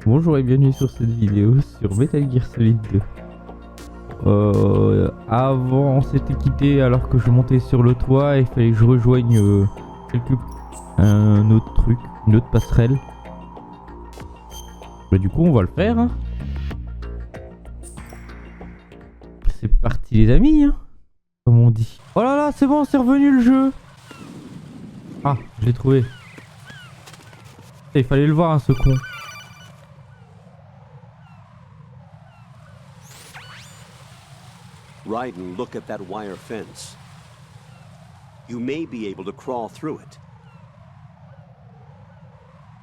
Bonjour et bienvenue sur cette vidéo sur Metal Gear Solid 2. Avant on s'était quitté alors que je montais sur le toit et il fallait que je rejoigne un autre truc, une autre passerelle. Bah, du coup on va le faire. Hein. C'est parti les amis, hein, comme on dit. Oh là là, c'est bon, c'est revenu le jeu. Ah, je l'ai trouvé. Il fallait le voir hein, ce con. Raiden, look at that wire fence. You may be able to crawl through it.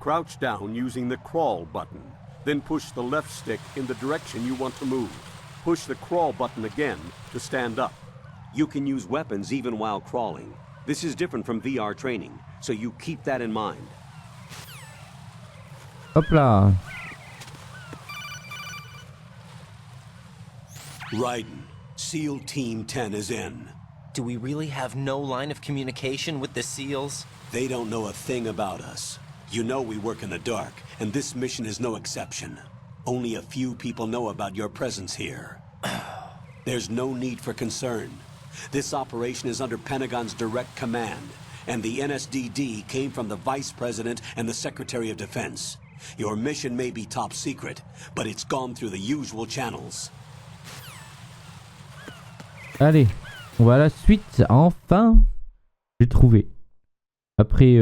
Crouch down using the crawl button. Then push the left stick in the direction you want to move. Push the crawl button again to stand up. You can use weapons even while crawling. This is different from VR training, so you keep that in mind. Hop là. Raiden, SEAL Team 10 is in. Do we really have no line of communication with the SEALs? They don't know a thing about us. You know we work in the dark, and this mission is no exception. Only a few people know about your presence here. There's no need for concern. This operation is under Pentagon's direct command, and the NSDD came from the Vice President and the Secretary of Defense. Your mission may be top secret, but it's gone through the usual channels. Allez, on va à la suite. Enfin, j'ai trouvé. Après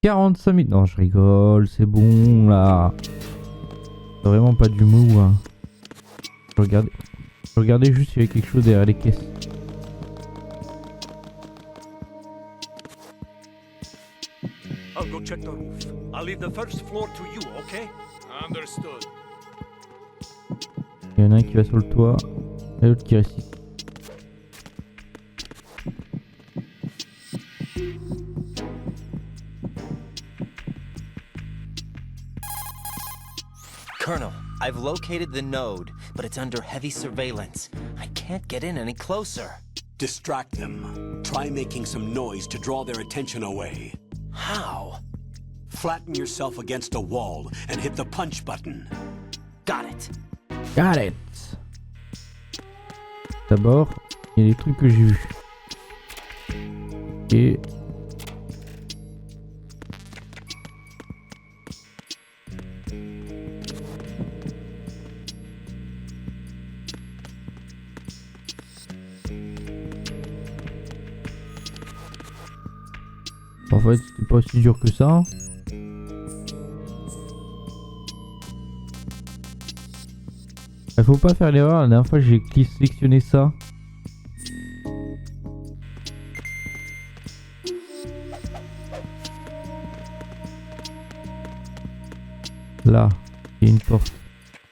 45 minutes. Non, je rigole, c'est bon là. C'est vraiment pas du mou. Hein. Je regardais juste s'il y avait quelque chose derrière les caisses. I'll go check the roof. I'll leave the first floor to you, okay? Understood. Il y en a un qui va sur le toit et l'autre qui reste ici. Colonel, I've located the node, but it's under heavy surveillance. I can't get in any closer. Distract them. Try making some noise to draw their attention away. How? Flatten yourself against a wall and hit the punch button. Got it. Got it. D'abord, il y a des trucs que j'ai vus. Et... en fait, c'était pas aussi dur que ça. Il faut pas faire l'erreur, la dernière fois j'ai sélectionné ça. Là, il y a une porte.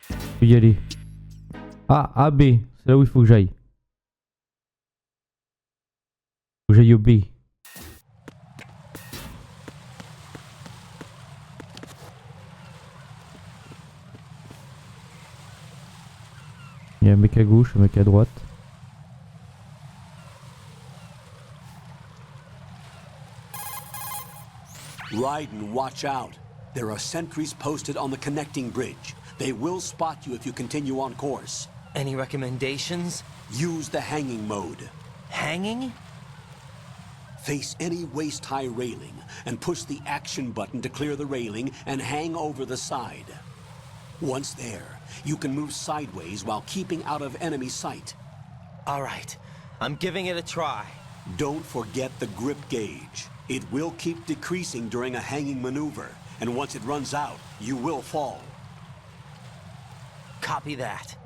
Il faut y aller. Ah, A, B, c'est là où il faut que j'aille. Faut que j'aille au B. Il y a un mec à gauche, un mec à droite. Raiden, watch out. There are sentries posted on the connecting bridge. They will spot you if you continue on course. Any recommendations? Use the hanging mode. Hanging? Face any waist-high railing and push the action button to clear the railing and hang over the side. Once there, you can move sideways while keeping out of enemy sight. All right, I'm giving it a try. Don't forget the grip gauge. It will keep decreasing during a hanging maneuver, and once it runs out, you will fall. Copy that.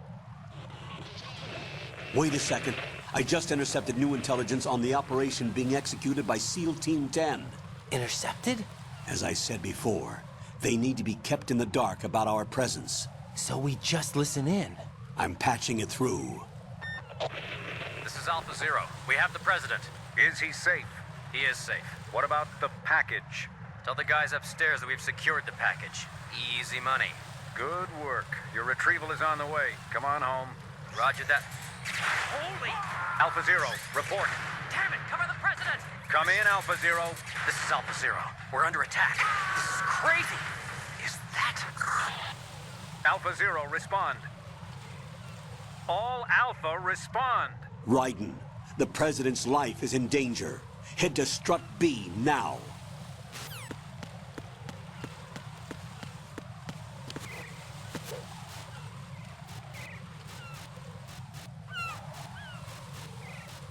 Wait a second. I just intercepted new intelligence on the operation being executed by SEAL Team 10. Intercepted? As I said before, they need to be kept in the dark about our presence. So we just listen in. I'm patching it through. This is Alpha Zero. We have the president. Is he safe? He is safe. What about the package? Tell the guys upstairs that we've secured the package. Easy money. Good work. Your retrieval is on the way. Come on home. Roger that. Holy! Alpha Zero, report. Damn it, cover the president! Come in, Alpha Zero. This is Alpha Zero. We're under attack. This is crazy. Is that Alpha Zero, respond. All Alpha, respond. Raiden, the President's life is in danger. Head to Strut B now.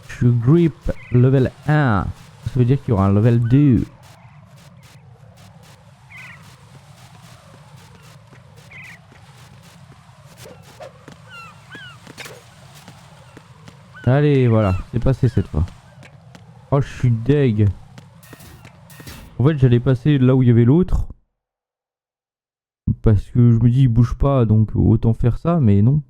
Je grip level 1. Ça veut dire qu'il y aura un level 2. Allez, voilà, c'est passé cette fois. Oh, je suis deg. En fait, j'allais passer là où il y avait l'autre. Parce que je me dis, il bouge pas, donc autant faire ça, mais non.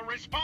Respond!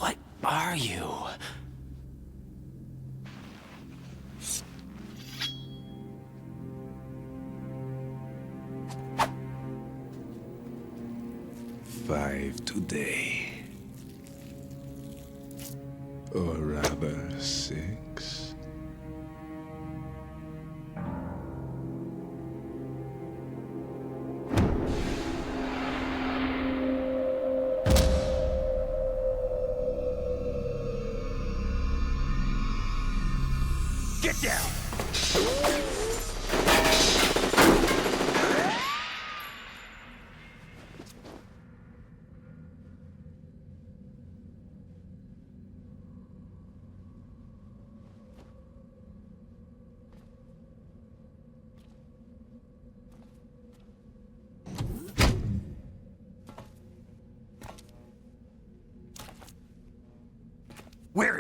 What are you? Five today. Or rather, 6. Get down!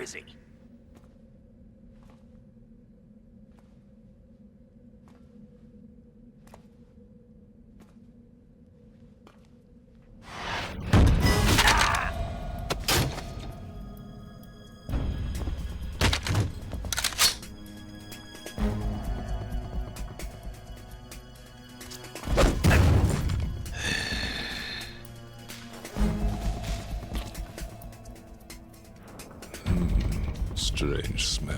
is he? Strange smell.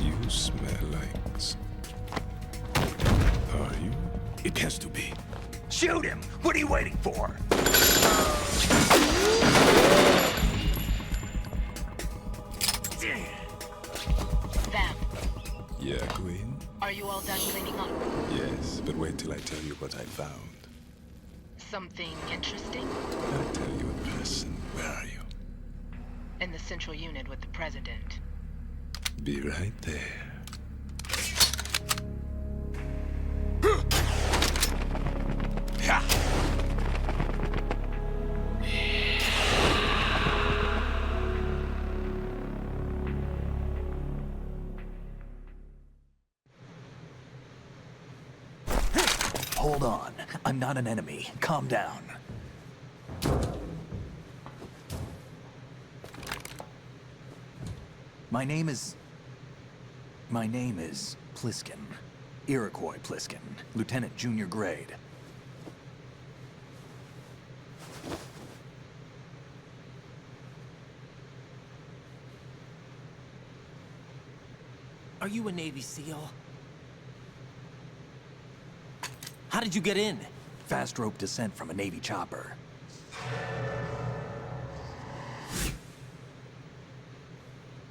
You smell like... Are you? It has to be. Shoot him! What are you waiting for? Sam, Yeah, Queen? are you all done cleaning up? Yes, but wait till I tell you what I found. Something interesting? I'll tell you in person. Where are you? In the central unit with the president. Be right there. Hold on. I'm not an enemy. Calm down. My name is Pliskin. Iroquois Pliskin. Lieutenant Junior Grade. Are you a Navy SEAL? How did you get in? Fast rope descent from a Navy chopper.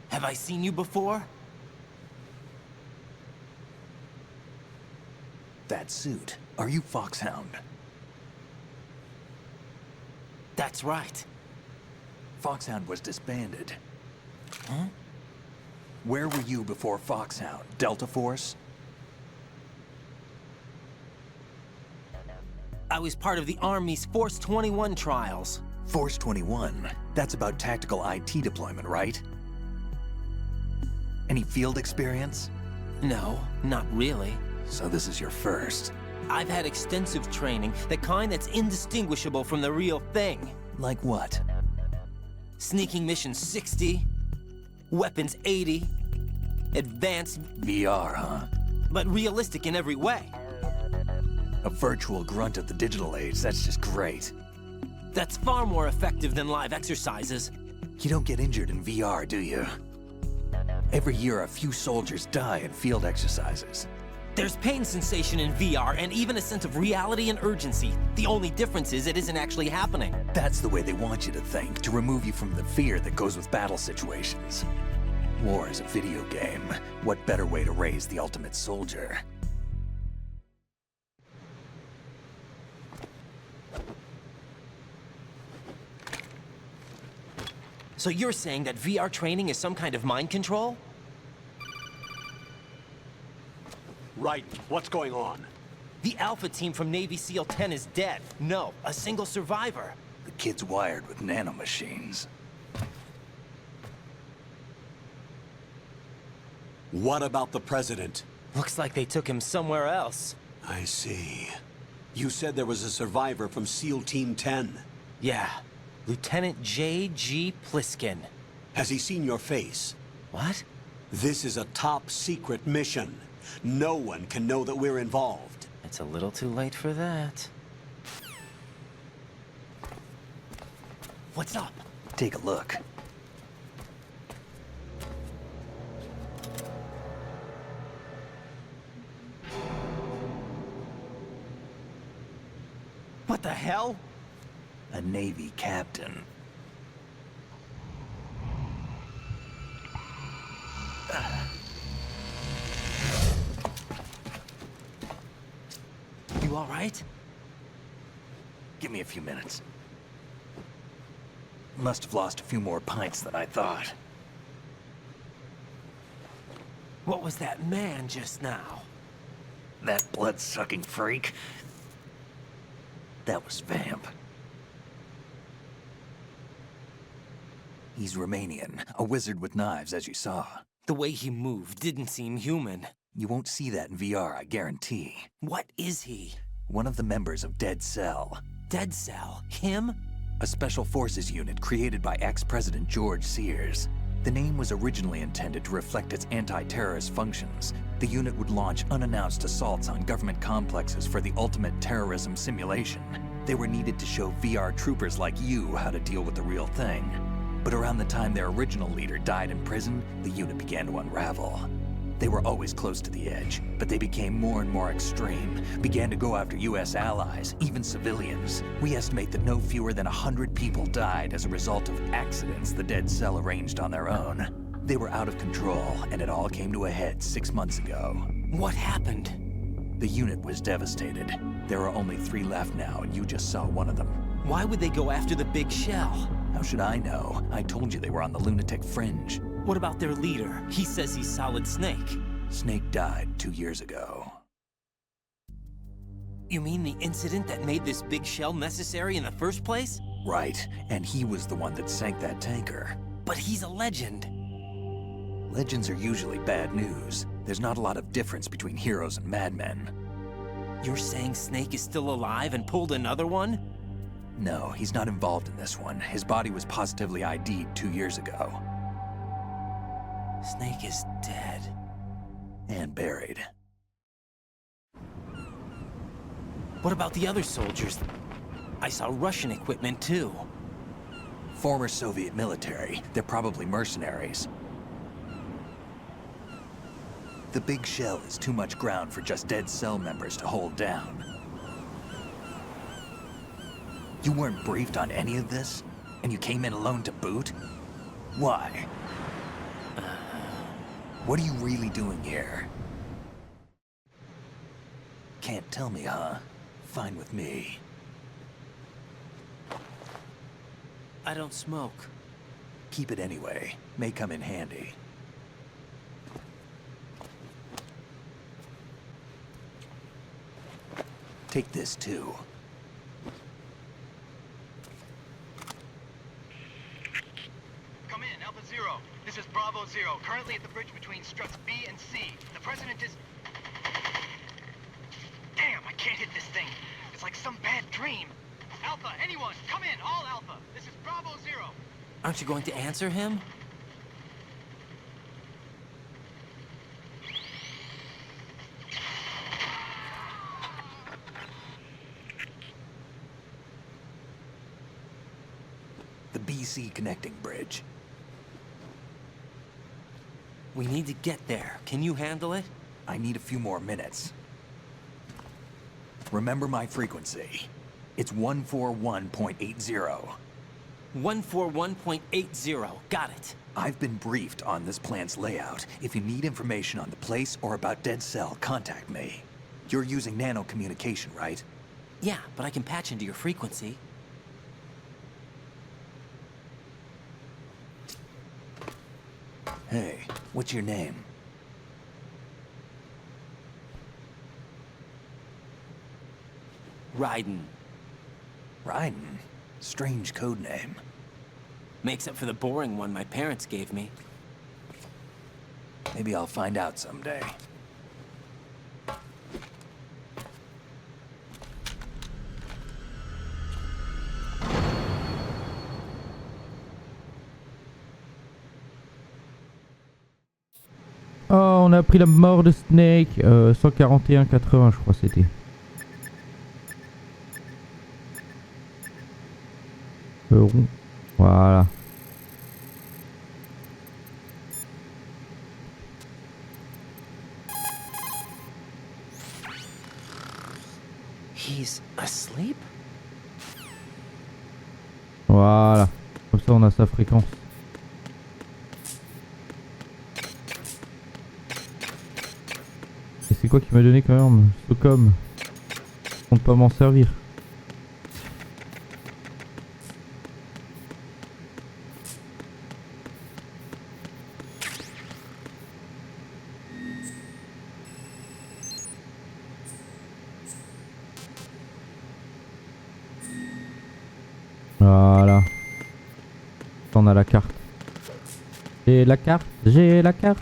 Have I seen you before? That suit. Are you Foxhound? That's right. Foxhound was disbanded. Huh? Where were you before Foxhound? Delta Force? I was part of the Army's Force 21 trials. Force 21? That's about tactical IT deployment, right? Any field experience? No, not really. So this is your first. I've had extensive training, the kind that's indistinguishable from the real thing. Like what? Sneaking mission 60, weapons 80, advanced, VR, huh? but realistic in every way. A virtual grunt of the digital age, that's just great. That's far more effective than live exercises. You don't get injured in VR, do you? Every year, a few soldiers die in field exercises. There's pain sensation in VR and even a sense of reality and urgency. The only difference is it isn't actually happening. That's the way they want you to think, to remove you from the fear that goes with battle situations. War is a video game. What better way to raise the ultimate soldier? So you're saying that VR training is some kind of mind control? Right. What's going on? The Alpha team from Navy SEAL 10 is dead. No, a single survivor. The kid's wired with nanomachines. What about the president? Looks like they took him somewhere else. I see. You said there was a survivor from SEAL Team 10. Yeah, Lieutenant J.G. Pliskin. Has he seen your face? What? This is a top secret mission. No one can know that we're involved. It's a little too late for that. What's up? Take a look. What the hell? A Navy captain. You all right? Give me a few minutes. Must have lost a few more pints than I thought. What was that man just now? That blood-sucking freak? That was Vamp. He's Romanian, a wizard with knives, as you saw. The way he moved didn't seem human. You won't see that in VR, I guarantee. What is he? One of the members of Dead Cell. Dead Cell? Him? A special forces unit created by ex-President George Sears. The name was originally intended to reflect its anti-terrorist functions. The unit would launch unannounced assaults on government complexes for the ultimate terrorism simulation. They were needed to show VR troopers like you how to deal with the real thing. But around the time their original leader died in prison, the unit began to unravel. They were always close to the edge, but they became more and more extreme, began to go after US allies, even civilians. We estimate that no fewer than 100 people died as a result of accidents the Dead Cell arranged on their own. They were out of control, and it all came to a head 6 months ago. What happened? The unit was devastated. There are only 3 left now, and you just saw one of them. Why would they go after the big shell? How should I know? I told you they were on the lunatic fringe. What about their leader? He says he's Solid Snake. Snake died 2 years ago. You mean the incident that made this big shell necessary in the first place? Right, and he was the one that sank that tanker. But he's a legend. Legends are usually bad news. There's not a lot of difference between heroes and madmen. You're saying Snake is still alive and pulled another one? No, he's not involved in this one. His body was positively ID'd 2 years ago. Snake is dead. And buried. What about the other soldiers? I saw Russian equipment too. Former Soviet military. They're probably mercenaries. The big shell is too much ground for just Dead Cell members to hold down. You weren't briefed on any of this? And you came in alone to boot? Why? What are you really doing here? Can't tell me, huh? Fine with me. I don't smoke. Keep it anyway. May come in handy. Take this too. Come in, Alpha Zero. This is Bravo Zero, currently at the bridge between struts B and C. The president is... Damn, I can't hit this thing. It's like some bad dream. Alpha, anyone, come in, all Alpha. This is Bravo Zero. Aren't you going to answer him? The BC connecting bridge. We need to get there. Can you handle it? I need a few more minutes. Remember my frequency. It's 141.80. 141.80. Got it. I've been briefed on this plant's layout. If you need information on the place or about Dead Cell, contact me. You're using nano communication, right? Yeah, but I can patch into your frequency. Hey, what's your name? Raiden. Raiden? Strange code name. Makes up for the boring one my parents gave me. Maybe I'll find out someday. Oh, on a pris la mort de Snake. 141,80 je crois c'était. Rond. Voilà. He's asleep? Voilà. Comme ça on a sa fréquence. Et c'est quoi qui m'a donné quand même? Socom. Je compte pas m'en servir. Voilà. On a la carte. J'ai la carte, j'ai la carte.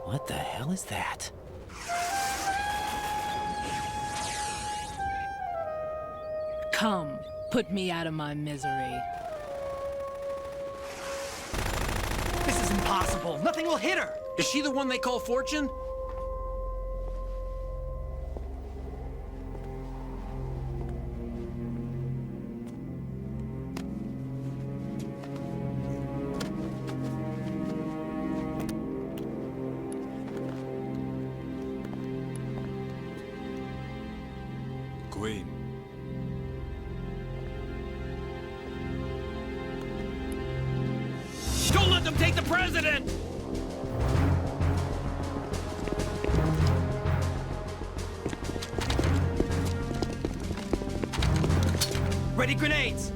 What the hell is that? Come, put me out of my misery. This is impossible. Nothing will hit her. Is she the one they call Fortune? Queen. Don't let them take the president! Ready grenades.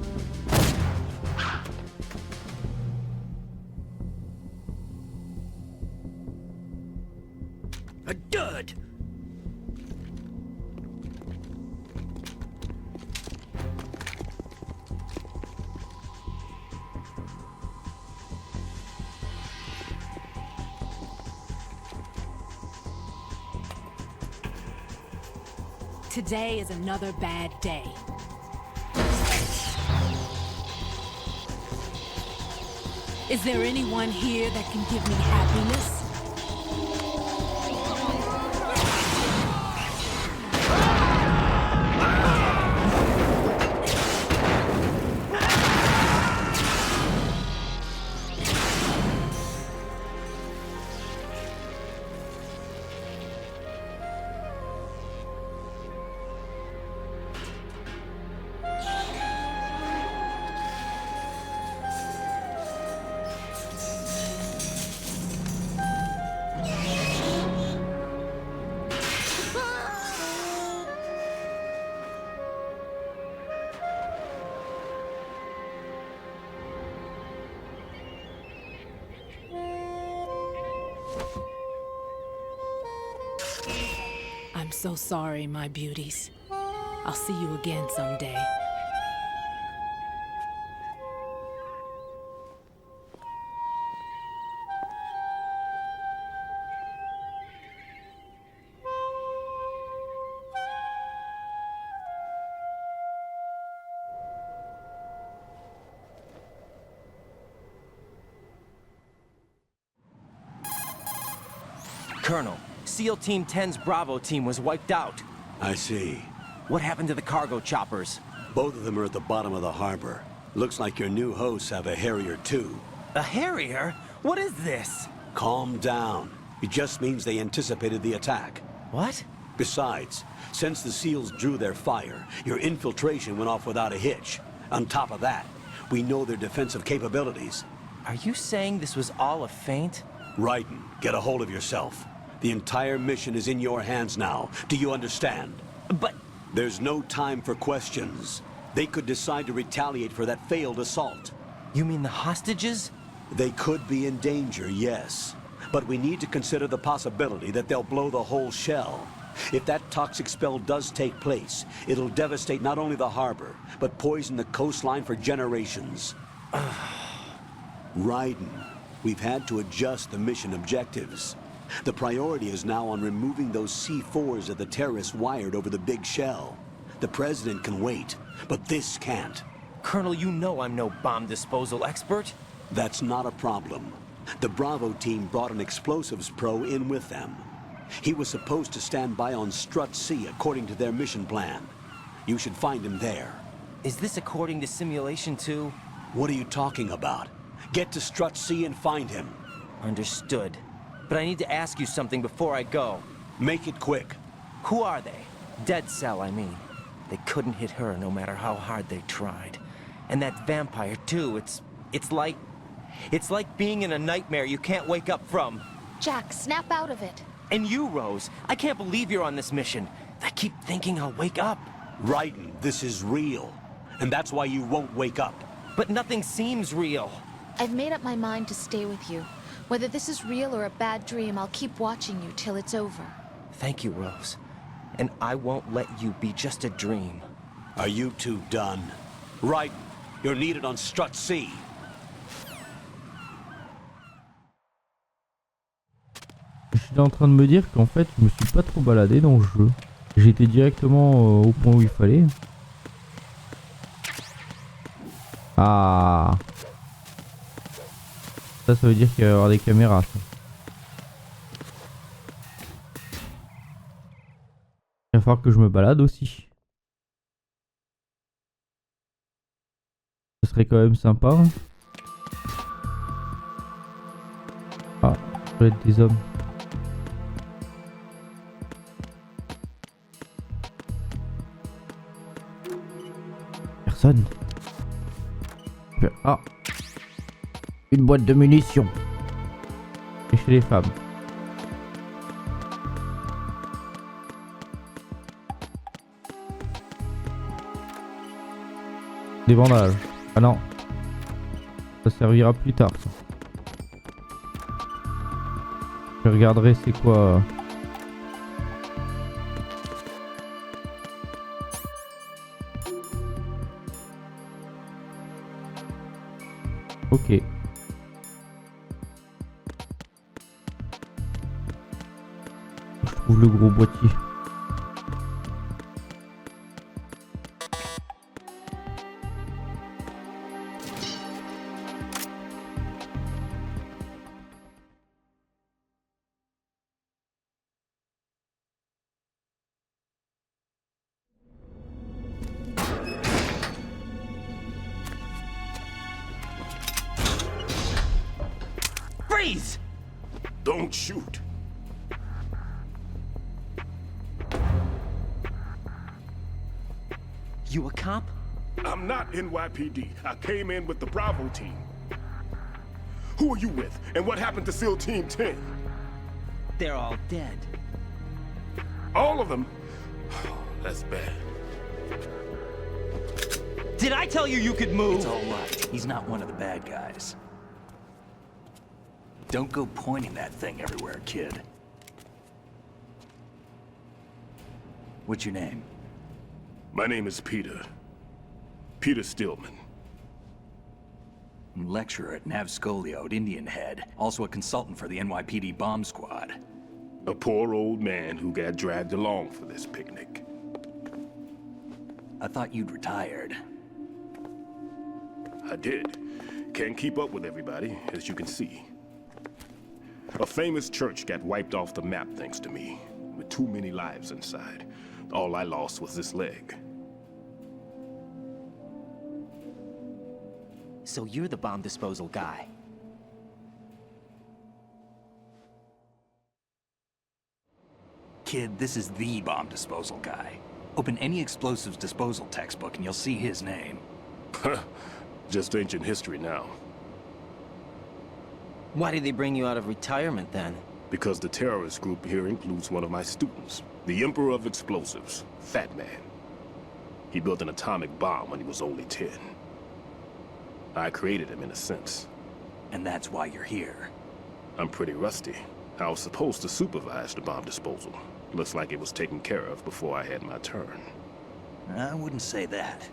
A dud! Today is another bad day. Is there anyone here that can give me happiness? I'm so sorry, my beauties. I'll see you again someday. Colonel, SEAL Team 10's Bravo team was wiped out. I see. What happened to the cargo choppers? Both of them are at the bottom of the harbor. Looks like your new hosts have a Harrier too. A Harrier? What is this? Calm down. It just means they anticipated the attack. What? Besides, since the SEALs drew their fire, your infiltration went off without a hitch. On top of that, we know their defensive capabilities. Are you saying this was all a feint? Raiden, get a hold of yourself. The entire mission is in your hands now. Do you understand? But... There's no time for questions. They could decide to retaliate for that failed assault. You mean the hostages? They could be in danger, yes. But we need to consider the possibility that they'll blow the whole shell. If that toxic spell does take place, it'll devastate not only the harbor, but poison the coastline for generations. Raiden, we've had to adjust the mission objectives. The priority is now on removing those C4s that the terrorists wired over the big shell. The president can wait, but this can't. Colonel, you know I'm no bomb disposal expert. That's not a problem. The Bravo team brought an explosives pro in with them. He was supposed to stand by on Strut C according to their mission plan. You should find him there. Is this according to simulation too? What are you talking about? Get to Strut C and find him. Understood. But I need to ask you something before I go. Make it quick. Who are they? Dead Cell, I mean. They couldn't hit her no matter how hard they tried. And that vampire too, it's like being in a nightmare you can't wake up from. Jack, snap out of it. And you, Rose, I can't believe you're on this mission. I keep thinking I'll wake up. Raiden, this is real. And that's why you won't wake up. But nothing seems real. I've made up my mind to stay with you. Whether this is real or a bad dream, I'll keep watching you till it's over. Thank you, Rose. And I won't let you be just a dream. Are you two done? Raiden, you're needed on Strut C. J'étais en train de me dire qu'en fait, je me suis pas trop baladé dans le jeu. J'étais directement au point où il fallait. Ah. Ça veut dire qu'il va y avoir des caméras. Ça. Il va falloir que je me balade aussi. Ce serait quand même sympa. Ah, ça peut être des hommes. Personne. Ah, une boîte de munitions. Et chez les femmes. Des bandages. Ah non. Ça servira plus tard. Ça. Je regarderai c'est quoi. Ok. Je trouve le gros boîtier. Freeze! Don't shoot. You a cop? I'm not NYPD. I came in with the Bravo team. Who are you with? And what happened to SEAL Team 10? They're all dead. All of them? That's bad. Did I tell you you could move? It's all right. He's not one of the bad guys. Don't go pointing that thing everywhere, kid. What's your name? My name is Peter. Peter Stillman. Lecturer at Navscolio at Indian Head. Also a consultant for the NYPD bomb squad. A poor old man who got dragged along for this picnic. I thought you'd retired. I did. Can't keep up with everybody, as you can see. A famous church got wiped off the map thanks to me, with too many lives inside. All I lost was this leg. So you're the bomb disposal guy. Kid, this is the bomb disposal guy. Open any explosives disposal textbook and you'll see his name. Just ancient history now. Why did they bring you out of retirement then? Because the terrorist group here includes one of my students, the Emperor of Explosives, Fat Man. He built an atomic bomb when he was only 10. I created him in a sense. And that's why you're here. I'm pretty rusty. I was supposed to supervise the bomb disposal. Looks like it was taken care of before I had my turn. I wouldn't say that.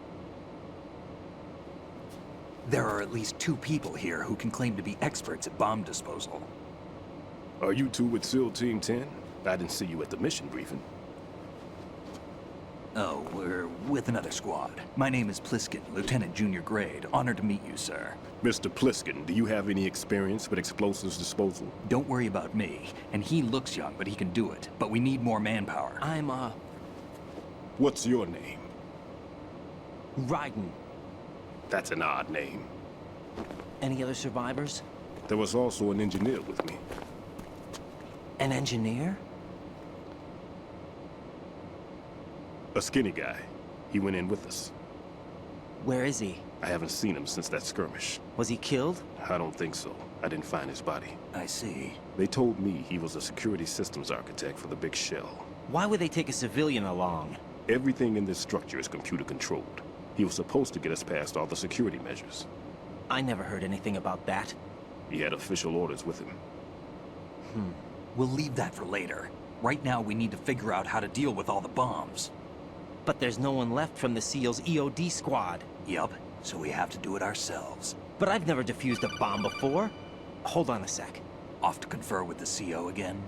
There are at least 2 people here who can claim to be experts at bomb disposal. Are you two with SEAL Team 10? I didn't see you at the mission briefing. Oh, we're with another squad. My name is Pliskin, Lieutenant Junior Grade. Honored to meet you, sir. Mr. Pliskin, do you have any experience with explosives disposal? Don't worry about me. And he looks young, but he can do it. But we need more manpower. What's your name? Raiden. That's an odd name. Any other survivors? There was also an engineer with me. An engineer? A skinny guy. He went in with us. Where is he? I haven't seen him since that skirmish. Was he killed? I don't think so. I didn't find his body. I see. They told me he was a security systems architect for the big shell. Why would they take a civilian along? Everything in this structure is computer controlled. He was supposed to get us past all the security measures. I never heard anything about that. He had official orders with him. We'll leave that for later. Right now, we need to figure out how to deal with all the bombs. But there's no one left from the SEAL's EOD squad. Yup, so we have to do it ourselves. But I've never defused a bomb before. Hold on a sec. Off to confer with the CO again?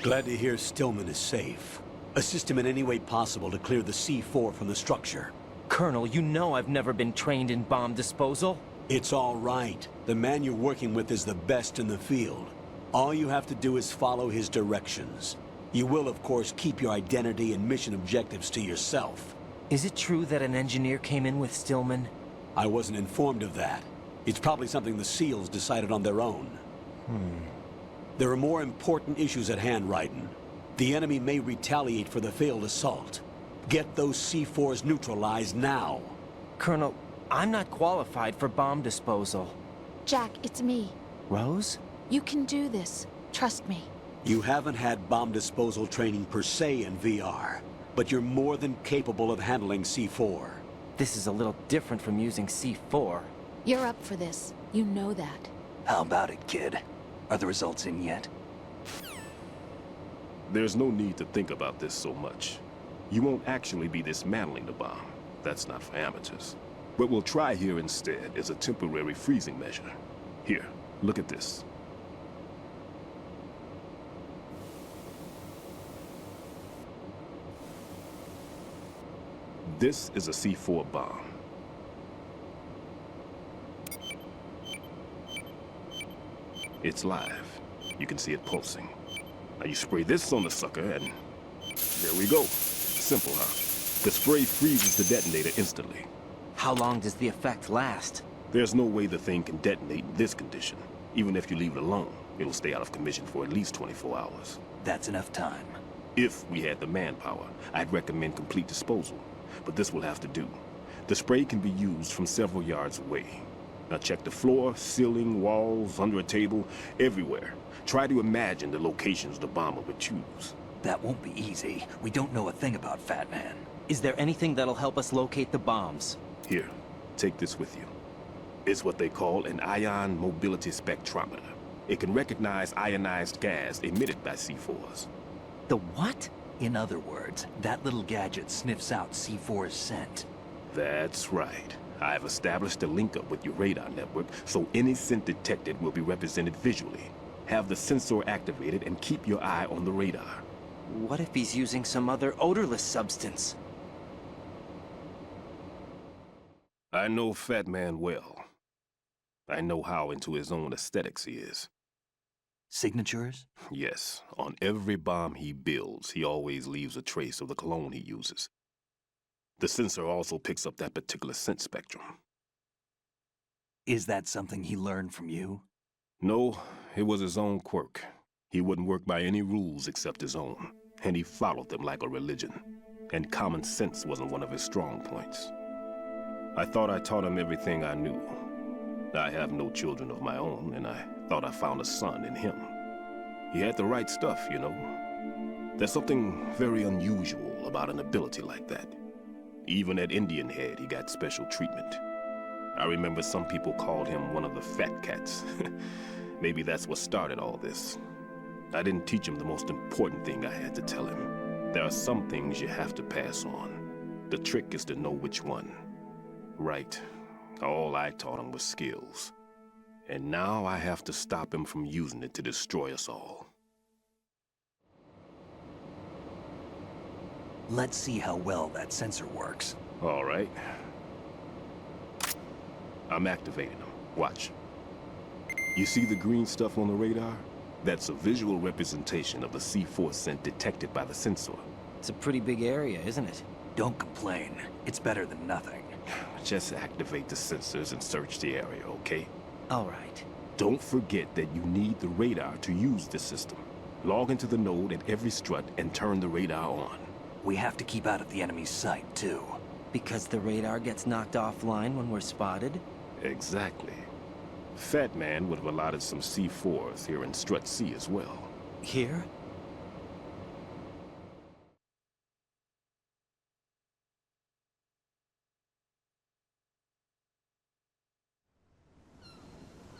Glad to hear Stillman is safe. Assist him in any way possible to clear the C4 from the structure. Colonel, you know I've never been trained in bomb disposal. It's all right. The man you're working with is the best in the field. All you have to do is follow his directions. You will, of course, keep your identity and mission objectives to yourself. Is it true that an engineer came in with Stillman? I wasn't informed of that. It's probably something the SEALs decided on their own. There are more important issues at hand, Raiden. The enemy may retaliate for the failed assault. Get those C4s neutralized now. Colonel, I'm not qualified for bomb disposal. Jack, it's me. Rose? You can do this. Trust me. You haven't had bomb disposal training per se in VR, but you're more than capable of handling C4. This is a little different from using C4. You're up for this. You know that. How about it, kid? Are the results in yet? There's no need to think about this so much. You won't actually be dismantling the bomb. That's not for amateurs. What we'll try here instead is a temporary freezing measure. Here, look at this. This is a C4 bomb. It's live. You can see it pulsing. Now you spray this on the sucker and there we go. Simple, huh? The spray freezes the detonator instantly. How long does the effect last? There's no way the thing can detonate in this condition. Even if you leave it alone, it'll stay out of commission for at least 24 hours. That's enough time. If we had the manpower, I'd recommend complete disposal. But this will have to do. The spray can be used from several yards away. Now check the floor, ceiling, walls, under a table, everywhere. Try to imagine the locations the bomber would choose. That won't be easy. We don't know a thing about Fat Man. Is there anything that'll help us locate the bombs? Here, take this with you. It's what they call an ion mobility spectrometer. It can recognize ionized gas emitted by C4s. The what? In other words, that little gadget sniffs out C4's scent. That's right. I've established a link up with your radar network, so any scent detected will be represented visually. Have the sensor activated and keep your eye on the radar. What if he's using some other odorless substance? I know Fat Man well. I know how into his own aesthetics he is. Signatures? Yes, on every bomb he builds, he always leaves a trace of the cologne he uses. The sensor also picks up that particular scent spectrum. Is that something he learned from you? No, it was his own quirk. He wouldn't work by any rules except his own, and he followed them like a religion. And common sense wasn't one of his strong points. I thought I taught him everything I knew. I have no children of my own, and I thought I found a son in him. He had the right stuff, you know. There's something very unusual about an ability like that. Even at Indian Head, he got special treatment. I remember some people called him one of the fat cats. Maybe that's what started all this. I didn't teach him the most important thing I had to tell him. There are some things you have to pass on. The trick is to know which one. Right. All I taught him was skills. And now I have to stop him from using it to destroy us all. Let's see how well that sensor works. All right. I'm activating them. Watch. You see the green stuff on the radar? That's a visual representation of the C4 scent detected by the sensor. It's a pretty big area, isn't it? Don't complain. It's better than nothing. Just activate the sensors and search the area, okay? All right. Don't forget that you need the radar to use the system. Log into the node at every strut and turn the radar on. We have to keep out of the enemy's sight, too. Because the radar gets knocked offline when we're spotted? Exactly. Fat Man would have allotted some C4s here in Strut C as well. Here?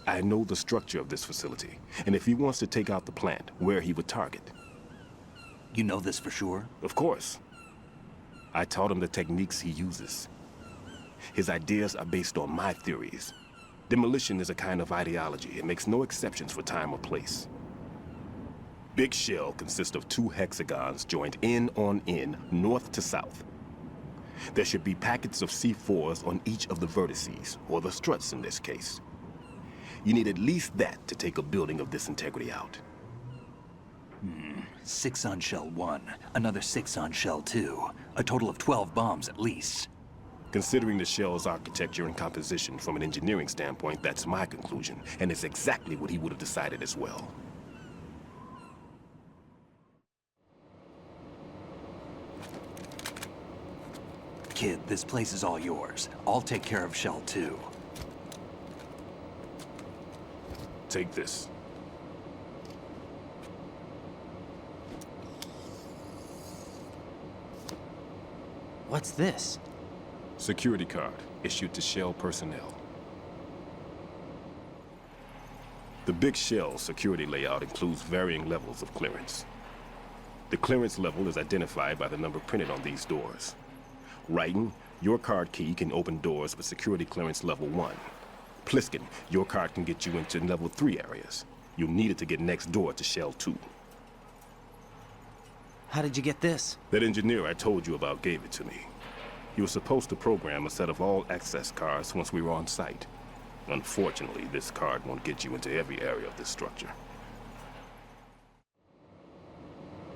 I know the structure of this facility, and if he wants to take out the plant, where he would target. You know this for sure? Of course. I taught him the techniques he uses. His ideas are based on my theories. Demolition is a kind of ideology. It makes no exceptions for time or place. Big Shell consists of 2 hexagons joined end on end, north to south. There should be packets of C4s on each of the vertices, or the struts in this case. You need at least that to take a building of this integrity out. 6 on Shell 1, another 6 on Shell 2. A total of 12 bombs at least. Considering the shell's architecture and composition from an engineering standpoint, that's my conclusion, and it's exactly what he would have decided as well. Kid, this place is all yours. I'll take care of Shell 2. Take this. What's this? Security card issued to Shell personnel. The Big Shell security layout includes varying levels of clearance. The clearance level is identified by the number printed on these doors. Writing, your card key can open doors with security clearance level 1. Pliskin, your card can get you into level 3 areas. You'll need it to get next door to Shell 2. How did you get this? That engineer I told you about gave it to me. He was supposed to program a set of all access cards once we were on site. Unfortunately, this card won't get you into every area of this structure.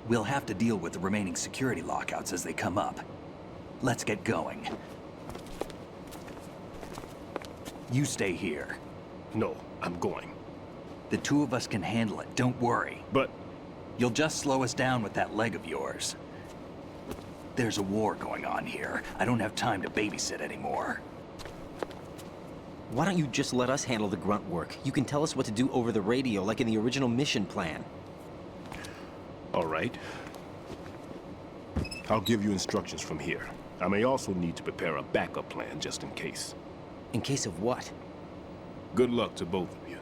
We'll have to deal with the remaining security lockouts as they come up. Let's get going. You stay here. No, I'm going. The 2 of us can handle it, don't worry. But... You'll just slow us down with that leg of yours. There's a war going on here. I don't have time to babysit anymore. Why don't you just let us handle the grunt work? You can tell us what to do over the radio, like in the original mission plan. All right. I'll give you instructions from here. I may also need to prepare a backup plan just in case. In case of what? Good luck to both of you.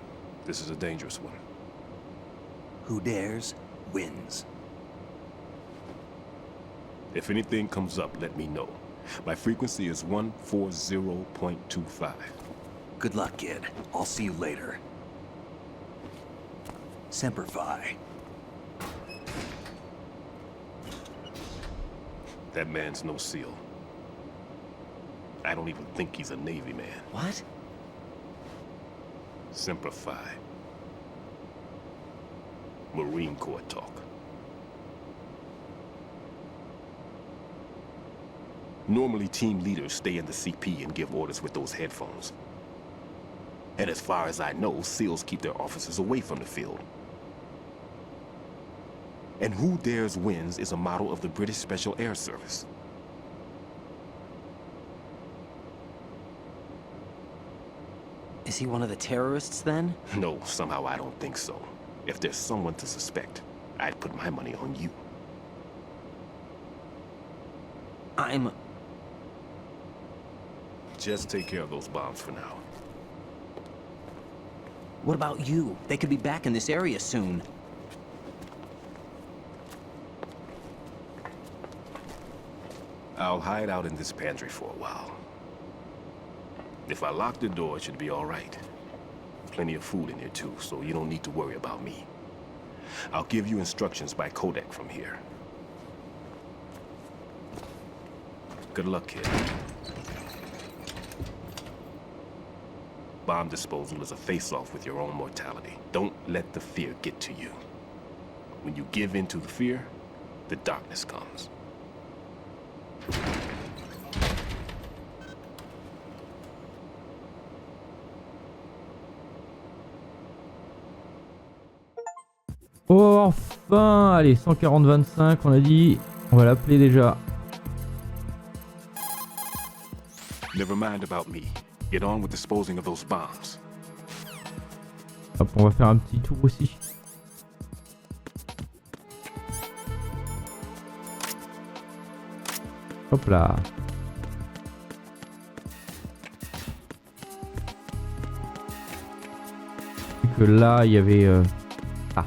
This is a dangerous one. Who dares, wins. If anything comes up, let me know. My frequency is 140.25. Good luck, kid. I'll see you later. Semper Fi. That man's no SEAL. I don't even think he's a Navy man. What? Semper Fi. Marine Corps talk. Normally, team leaders stay in the CP and give orders with those headphones. And as far as I know, SEALs keep their officers away from the field. And Who Dares Wins is a model of the British Special Air Service. Is he one of the terrorists, then? No, somehow I don't think so. If there's someone to suspect, I'd put my money on you. Just take care of those bombs for now. What about you? They could be back in this area soon. I'll hide out in this pantry for a while. If I lock the door, it should be all right. Plenty of food in here too, so you don't need to worry about me. I'll give you instructions by codec from here. Good luck, kid. Bomb disposal is a face-off with your own mortality. Don't let the fear get to you. When you give in to the fear, the darkness comes. Oh, enfin! Allez, 140-25, on a dit. On va l'appeler déjà. Never mind about me. Get on with disposing of those bombs. Hop, on va faire un petit tour aussi. Hop là. Vu que là, il y avait... Ah.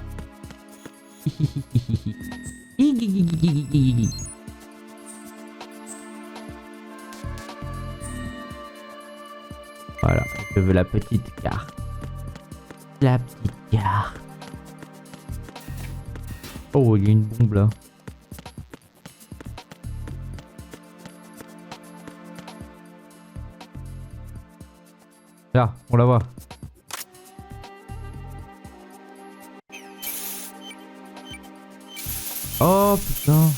Voilà, je veux la petite carte. La petite carte. Oh, il y a une bombe là. Là, on la voit. Oh putain.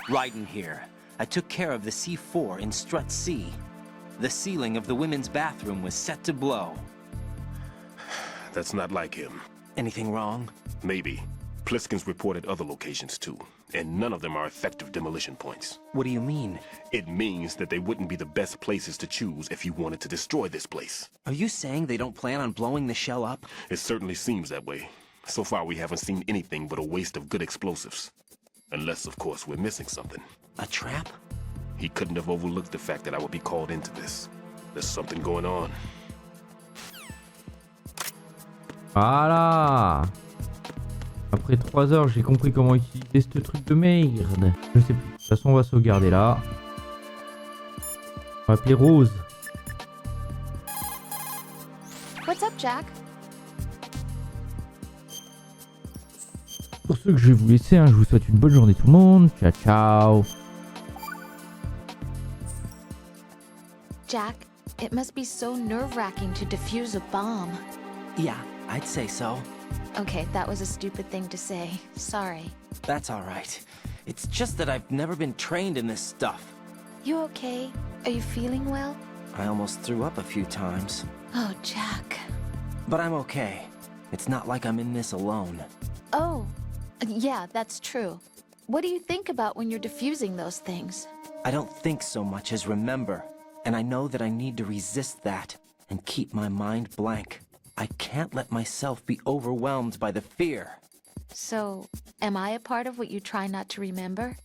Riding here. I took care of the C4 in Strut C. The ceiling of the women's bathroom was set to blow. That's not like him. Anything wrong? Maybe. Pliskin's reported other locations too, and none of them are effective demolition points. What do you mean? It means that they wouldn't be the best places to choose if you wanted to destroy this place. Are you saying they don't plan on blowing the shell up? It certainly seems that way. So far we haven't seen anything but a waste of good explosives. Unless, of course, we're missing something. A trap? He couldn't have overlooked the fact that I would be called into this. There's something going on. Voilà. Après 3 heures, j'ai compris comment utiliser ce truc de merde. Je sais plus. De toute façon, on va sauvegarder là. On va appeler Rose. What's up, Jack? Pour ceux que je vais vous laisser, je vous souhaite une bonne journée tout le monde. Ciao, ciao. Jack, it must be so nerve-wracking to defuse a bomb. Yeah, I'd say so. Okay, that was a stupid thing to say. Sorry. That's all right. It's just that I've never been trained in this stuff. You okay? Are you feeling well? I almost threw up a few times. Oh, Jack. But I'm okay. It's not like I'm in this alone. Oh, yeah, that's true. What do you think about when you're defusing those things? I don't think so much as remember. And I know that I need to resist that and keep my mind blank. I can't let myself be overwhelmed by the fear. So, am I a part of what you try not to remember?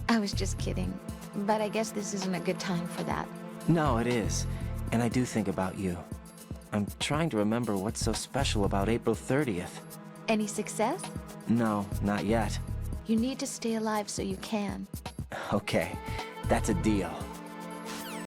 I was just kidding, but I guess this isn't a good time for that. No, it is. And I do think about you. I'm trying to remember what's so special about April 30th. Any success? No, not yet. You need to stay alive so you can. Okay, that's a deal.